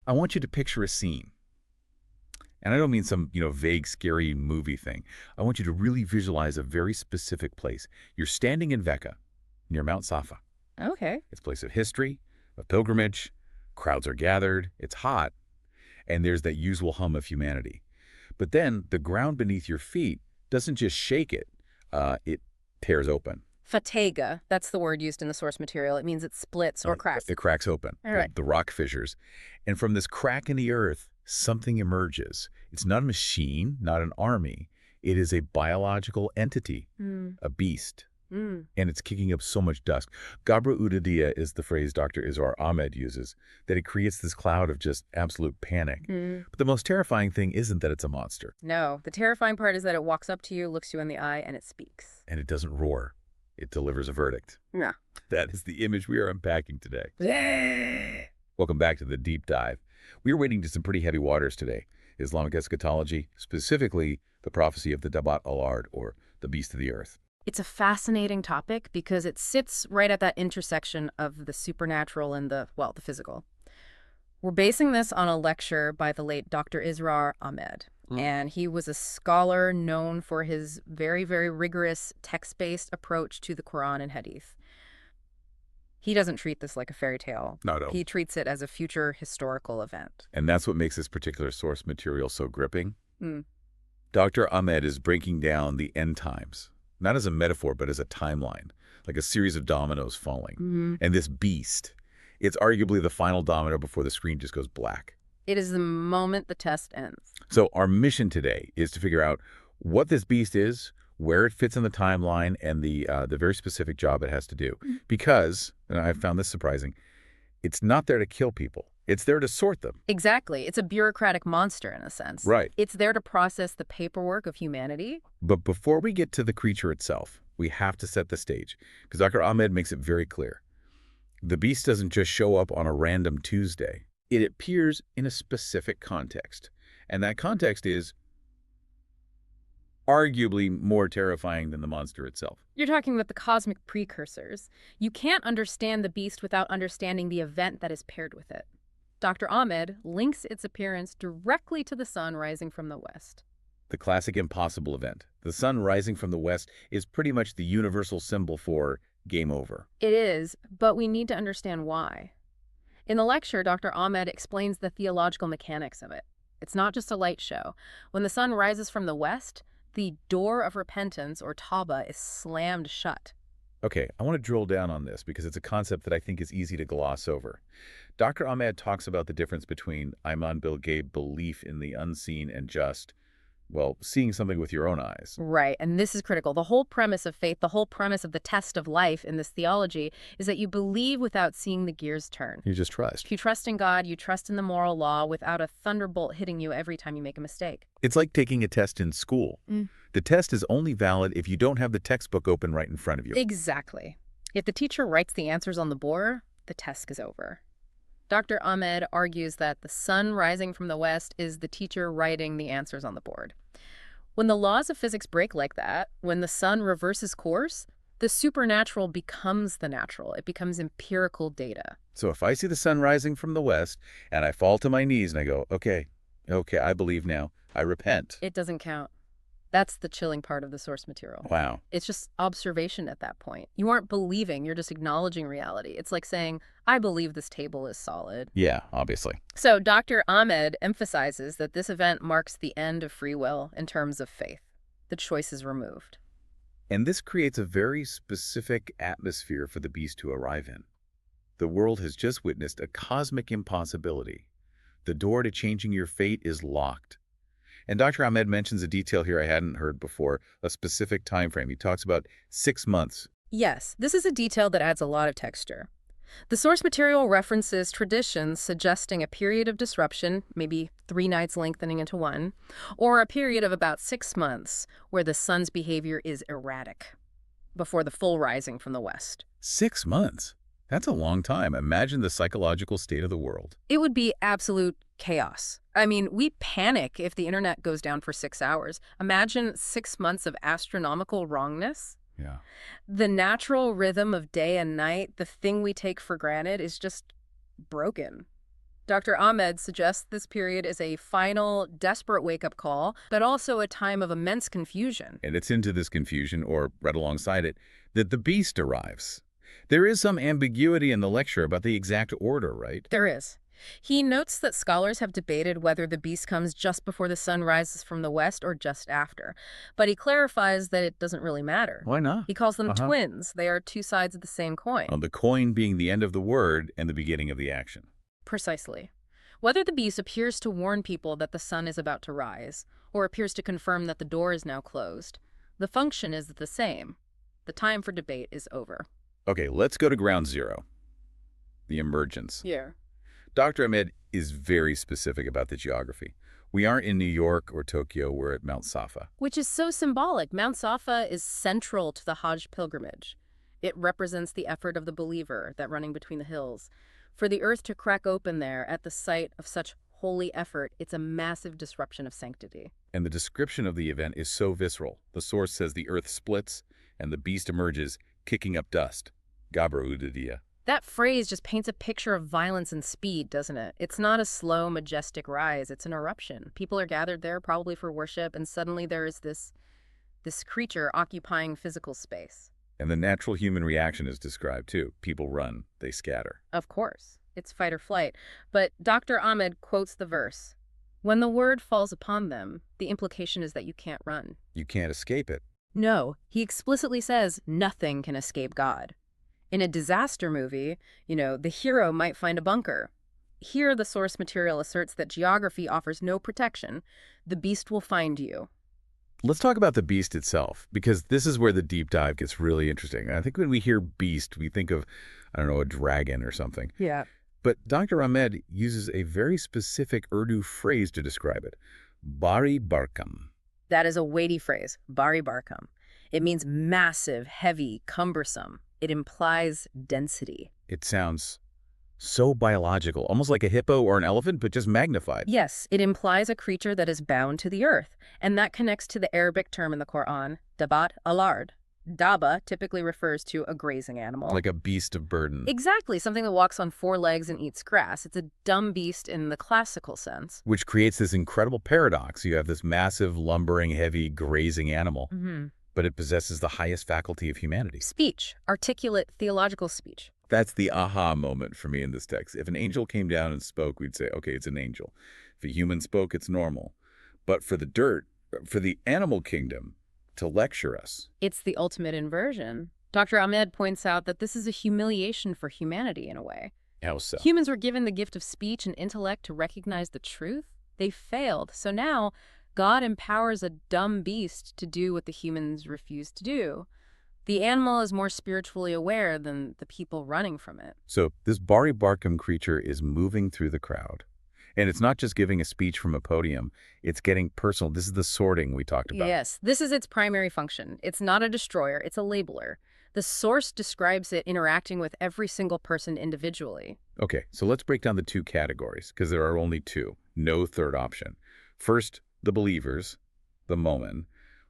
I want you to picture a scene. And I don't mean some, vague, scary movie thing. I want you to really visualize a very specific place. You're standing in Mecca, near Mount Safa. Okay. It's a place of history, a pilgrimage. Crowds are gathered. It's hot. And there's that usual hum of humanity. But then the ground beneath your feet doesn't just shake it tears open. Fatega, that's the word used in the source material. It means it splits or cracks. It cracks open, All right. the rock fissures. And from this crack in the earth, something emerges. It's not a machine, not an army. It is a biological entity, a beast. And it's kicking up so much dust. Gabra Udadia is the phrase Dr. Israr Ahmed uses, that it creates this cloud of just absolute panic. But the most terrifying thing isn't that it's a monster. No, the terrifying part is that it walks up to you, looks you in the eye, and it speaks. And it doesn't roar. It delivers a verdict. Yeah. That is the image we are unpacking today. Welcome back to the deep dive. We are wading into some pretty heavy waters today. Islamic eschatology, specifically the prophecy of the Dabat al-Ard, or the beast of the earth. It's a fascinating topic because it sits right at that intersection of the supernatural and the physical. We're basing this on a lecture by the late Dr. Israr Ahmed. And he was a scholar known for his very, very rigorous text-based approach to the Quran and Hadith. He doesn't treat this like a fairy tale. No. He treats it as a future historical event. And that's what makes this particular source material so gripping. Dr. Ahmed is breaking down the end times, not as a metaphor, but as a timeline, like a series of dominoes falling. And this beast, it's arguably the final domino before the screen just goes black. It is the moment the test ends. So our mission today is to figure out what this beast is, where it fits in the timeline, and the very specific job it has to do. Because, and I found this surprising, it's not there to kill people. It's there to sort them. Exactly. It's a bureaucratic monster in a sense. Right. It's there to process the paperwork of humanity. But before we get to the creature itself, we have to set the stage, because Dr. Ahmed makes it very clear. The beast doesn't just show up on a random Tuesday. It appears in a specific context. And that context is arguably more terrifying than the monster itself. You're talking about the cosmic precursors. You can't understand the beast without understanding the event that is paired with it. Dr. Ahmed links its appearance directly to the sun rising from the west. The classic impossible event. The sun rising from the west is pretty much the universal symbol for game over. It is, but we need to understand why. In the lecture, Dr. Ahmed explains the theological mechanics of it. It's not just a light show. When the sun rises from the west, the door of repentance, or tawbah, is slammed shut. Okay, I want to drill down on this because it's a concept that I think is easy to gloss over. Dr. Ahmed talks about the difference between Iman bil Ghaib, belief in the unseen, and just, seeing something with your own eyes. Right, and this is critical. The whole premise of faith, the whole premise of the test of life in this theology is that you believe without seeing the gears turn. You just trust. If you trust in God, you trust in the moral law without a thunderbolt hitting you every time you make a mistake. It's like taking a test in school. The test is only valid if you don't have the textbook open right in front of you. Exactly. If the teacher writes the answers on the board, the test is over. Dr. Ahmed argues that the sun rising from the west is the teacher writing the answers on the board. When the laws of physics break like that, when the sun reverses course, the supernatural becomes the natural. It becomes empirical data. So if I see the sun rising from the west and I fall to my knees and I go, okay, I believe now, I repent. It doesn't count. That's the chilling part of the source material. Wow. It's just observation at that point. You aren't believing, you're just acknowledging reality. It's like saying, I believe this table is solid. Yeah, obviously. So Dr. Ahmed emphasizes that this event marks the end of free will in terms of faith. The choice is removed. And this creates a very specific atmosphere for the beast to arrive in. The world has just witnessed a cosmic impossibility. The door to changing your fate is locked. And Dr. Ahmed mentions a detail here I hadn't heard before, a specific time frame. He talks about 6 months. Yes, this is a detail that adds a lot of texture. The source material references traditions suggesting a period of disruption, maybe 3 nights lengthening into 1, or a period of about 6 months where the sun's behavior is erratic, before the full rising from the west. 6 months? That's a long time. Imagine the psychological state of the world. It would be absolute chaos. I mean, we panic if the internet goes down for 6 hours. Imagine 6 months of astronomical wrongness. Yeah. The natural rhythm of day and night, the thing we take for granted, is just broken. Dr. Ahmed suggests this period is a final, desperate wake-up call, but also a time of immense confusion. And it's into this confusion, or right alongside it, that the beast arrives. There is some ambiguity in the lecture about the exact order, right? There is. He notes that scholars have debated whether the beast comes just before the sun rises from the west or just after. But he clarifies that it doesn't really matter. Why not? He calls them twins. They are two sides of the same coin. Well, the coin being the end of the word and the beginning of the action. Precisely. Whether the beast appears to warn people that the sun is about to rise, or appears to confirm that the door is now closed, the function is the same. The time for debate is over. Okay, let's go to ground zero. The emergence. Yeah. Dr. Ahmed is very specific about the geography. We aren't in New York or Tokyo, we're at Mount Safa. Which is so symbolic. Mount Safa is central to the Hajj pilgrimage. It represents the effort of the believer, that running between the hills. For the earth to crack open there at the site of such holy effort, it's a massive disruption of sanctity. And the description of the event is so visceral. The source says the earth splits and the beast emerges, kicking up dust. Gabra Udadia. That phrase just paints a picture of violence and speed, doesn't it? It's not a slow, majestic rise. It's an eruption. People are gathered there probably for worship, and suddenly there is this creature occupying physical space. And the natural human reaction is described, too. People run. They scatter. Of course. It's fight or flight. But Dr. Ahmed quotes the verse. When the word falls upon them, the implication is that you can't run. You can't escape it. No, he explicitly says nothing can escape God. In a disaster movie, the hero might find a bunker. Here, the source material asserts that geography offers no protection. The beast will find you. Let's talk about the beast itself, because this is where the deep dive gets really interesting. I think when we hear beast, we think of, I don't know, a dragon or something. Yeah. But Dr. Ahmed uses a very specific Urdu phrase to describe it. Bari Barkam. That is a weighty phrase, Bari Barkam. It means massive, heavy, cumbersome. It implies density. It sounds so biological, almost like a hippo or an elephant, but just magnified. Yes, it implies a creature that is bound to the earth. And that connects to the Arabic term in the Quran, dabat alard. Daba typically refers to a grazing animal. Like a beast of burden. Exactly, something that walks on four legs and eats grass. It's a dumb beast in the classical sense. Which creates this incredible paradox. You have this massive, lumbering, heavy, grazing animal, but it possesses the highest faculty of humanity. Speech, articulate, theological speech. That's the aha moment for me in this text. If an angel came down and spoke, we'd say, okay, it's an angel. If a human spoke, it's normal. But for the dirt, for the animal kingdom to lecture us. It's the ultimate inversion. Dr. Ahmed points out that this is a humiliation for humanity in a way. How so? Humans were given the gift of speech and intellect to recognize the truth. They failed. So now God empowers a dumb beast to do what the humans refuse to do. The animal is more spiritually aware than the people running from it. So this Bari Barkam creature is moving through the crowd. And it's not just giving a speech from a podium. It's getting personal. This is the sorting we talked about. Yes, this is its primary function. It's not a destroyer. It's a labeler. The source describes it interacting with every single person individually. Okay, so let's break down the two categories, because there are only two. No third option. First, the believers, the moment.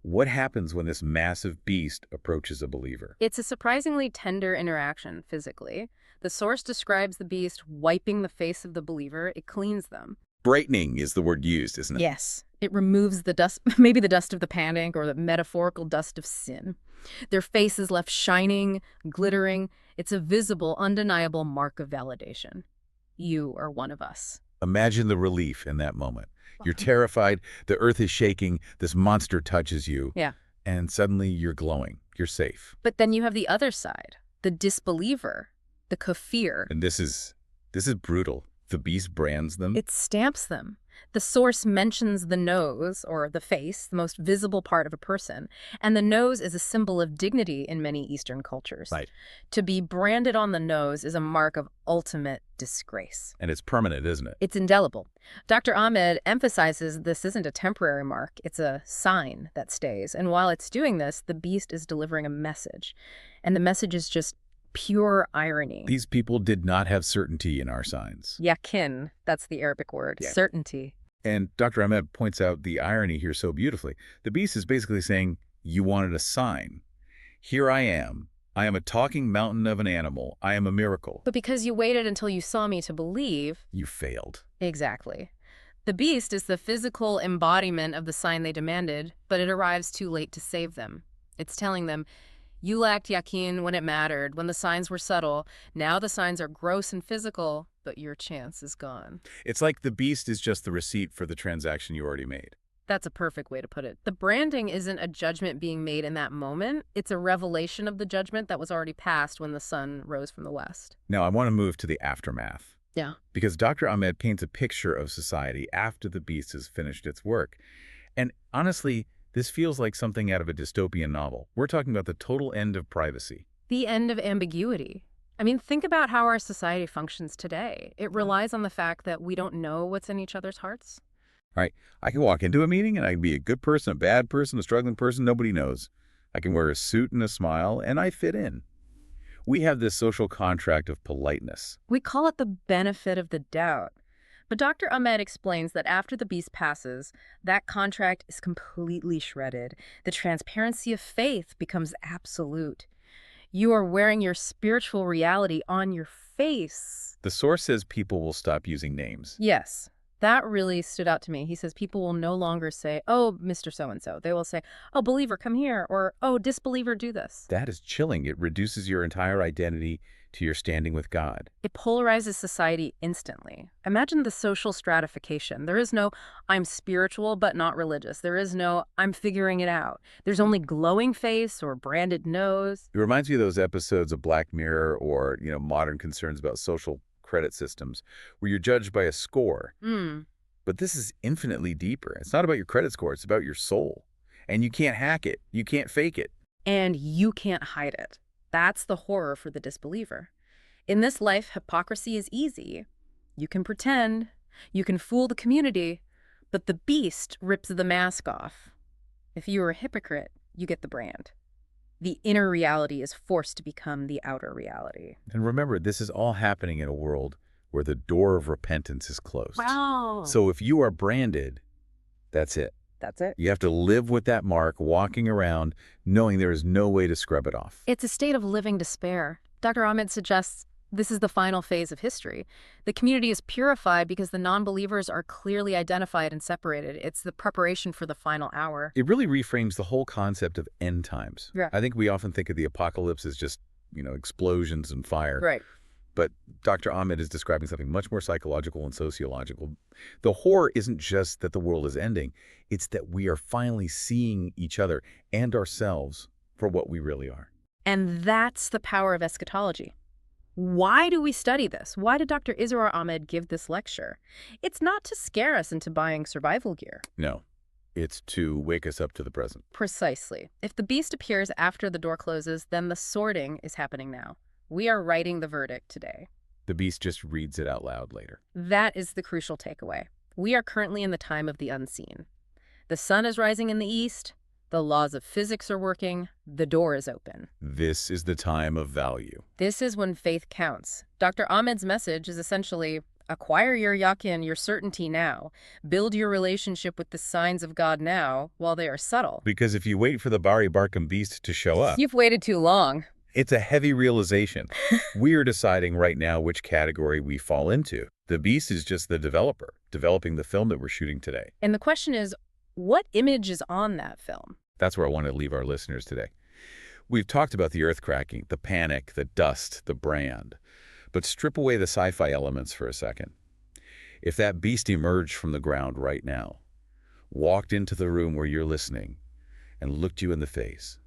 What happens when this massive beast approaches a believer? It's a surprisingly tender interaction physically. The source describes the beast wiping the face of the believer. It cleans them. Brightening is the word used, isn't it? Yes. It removes the dust, maybe the dust of the panic or the metaphorical dust of sin. Their face is left shining, glittering. It's a visible, undeniable mark of validation. You are one of us. Imagine the relief in that moment. You're terrified, the earth is shaking, this monster touches you. Yeah. And suddenly you're glowing. You're safe. But then you have the other side, the disbeliever, the kafir. And this is brutal. The beast brands them. It stamps them. The source mentions the nose, or the face, the most visible part of a person. And the nose is a symbol of dignity in many Eastern cultures. Right. To be branded on the nose is a mark of ultimate disgrace. And it's permanent, isn't it? It's indelible. Dr. Ahmed emphasizes this isn't a temporary mark. It's a sign that stays. And while it's doing this, the beast is delivering a message. And the message is just pure irony. These people did not have certainty in our signs. Yakin, that's the Arabic word, Yeah. certainty. And Dr. Ahmed points out the irony here so beautifully. The beast is basically saying, you wanted a sign. Here I am. I am a talking mountain of an animal. I am a miracle. But because you waited until you saw me to believe... You failed. Exactly. The beast is the physical embodiment of the sign they demanded, but it arrives too late to save them. It's telling them, you lacked yakin when it mattered, when the signs were subtle. Now the signs are gross and physical, but your chance is gone. It's like the beast is just the receipt for the transaction you already made. That's a perfect way to put it. The branding isn't a judgment being made in that moment. It's a revelation of the judgment that was already passed when the sun rose from the west. Now, I want to move to the aftermath. Yeah. Because Dr. Ahmed paints a picture of society after the beast has finished its work. And honestly, this feels like something out of a dystopian novel. We're talking about the total end of privacy. The end of ambiguity. I mean, think about how our society functions today. It relies on the fact that we don't know what's in each other's hearts. Right? I can walk into a meeting and I can be a good person, a bad person, a struggling person, nobody knows. I can wear a suit and a smile, and I fit in. We have this social contract of politeness. We call it the benefit of the doubt. But Dr. Ahmed explains that after the beast passes, that contract is completely shredded. The transparency of faith becomes absolute. You are wearing your spiritual reality on your face. The source says people will stop using names. Yes. That really stood out to me. He says people will no longer say, oh, Mr. So-and-so. They will say, oh, believer, come here, or oh, disbeliever, do this. That is chilling. It reduces your entire identity to your standing with God. It polarizes society instantly. Imagine the social stratification. There is no, I'm spiritual but not religious. There is no, I'm figuring it out. There's only glowing face or branded nose. It reminds me of those episodes of Black Mirror or, modern concerns about social credit systems where you're judged by a score. But this is infinitely deeper. It's not about your credit score. It's about your soul. And you can't hack it. You can't fake it. And you can't hide it. That's the horror for the disbeliever. In this life, hypocrisy is easy. You can pretend, you can fool the community, but the beast rips the mask off. If you are a hypocrite, you get the brand. The inner reality is forced to become the outer reality. And remember, this is all happening in a world where the door of repentance is closed. Wow. So if you are branded, that's it. That's it. You have to live with that mark, walking around, knowing there is no way to scrub it off. It's a state of living despair. Dr. Ahmed suggests this is the final phase of history. The community is purified because the non-believers are clearly identified and separated. It's the preparation for the final hour. It really reframes the whole concept of end times. Yeah. I think we often think of the apocalypse as just, explosions and fire. Right. But Dr. Ahmed is describing something much more psychological and sociological. The horror isn't just that the world is ending. It's that we are finally seeing each other and ourselves for what we really are. And that's the power of eschatology. Why do we study this? Why did Dr. Israr Ahmed give this lecture? It's not to scare us into buying survival gear. No, it's to wake us up to the present. Precisely. If the beast appears after the door closes, then the sorting is happening now. We are writing the verdict today. The beast just reads it out loud later. That is the crucial takeaway. We are currently in the time of the unseen. The sun is rising in the east. The laws of physics are working. The door is open. This is the time of value. This is when faith counts. Dr. Ahmed's message is essentially, acquire your yakin, your certainty now. Build your relationship with the signs of God now while they are subtle. Because if you wait for the Bari Barkham beast to show up, You've waited too long. it's a heavy realization. We're deciding right now which category we fall into. The beast is just the developer, developing the film that we're shooting today. And the question is, what image is on that film? That's where I want to leave our listeners today. We've talked about the earth cracking, the panic, the dust, the brand. But strip away the sci-fi elements for a second. If that beast emerged from the ground right now, walked into the room where you're listening, and looked you in the face,